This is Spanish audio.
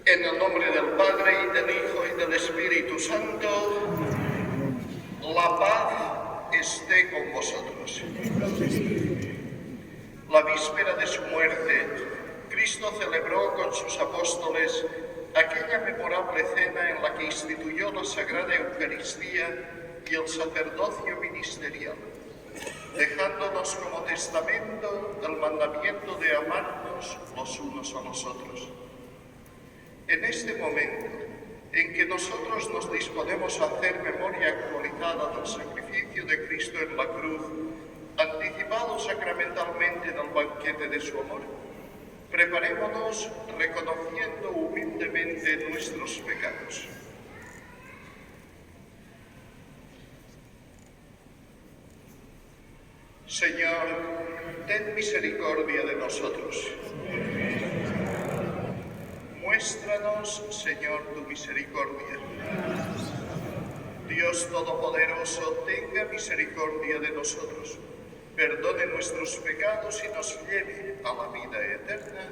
En el nombre del Padre, y del Hijo, y del Espíritu Santo, la paz esté con vosotros. La víspera de su muerte, Cristo celebró con sus apóstoles aquella memorable cena en la que instituyó la Sagrada Eucaristía y el sacerdocio ministerial, dejándonos como testamento el mandamiento de amarnos los unos a los otros. En este momento en que nosotros nos disponemos a hacer memoria actualizada del sacrificio de Cristo en la cruz, anticipado sacramentalmente en el banquete de su amor, preparémonos reconociendo humildemente nuestros pecados. Señor, ten misericordia de nosotros. Muéstranos, Señor, tu misericordia. Dios Todopoderoso, tenga misericordia de nosotros, perdone nuestros pecados y nos lleve a la vida eterna.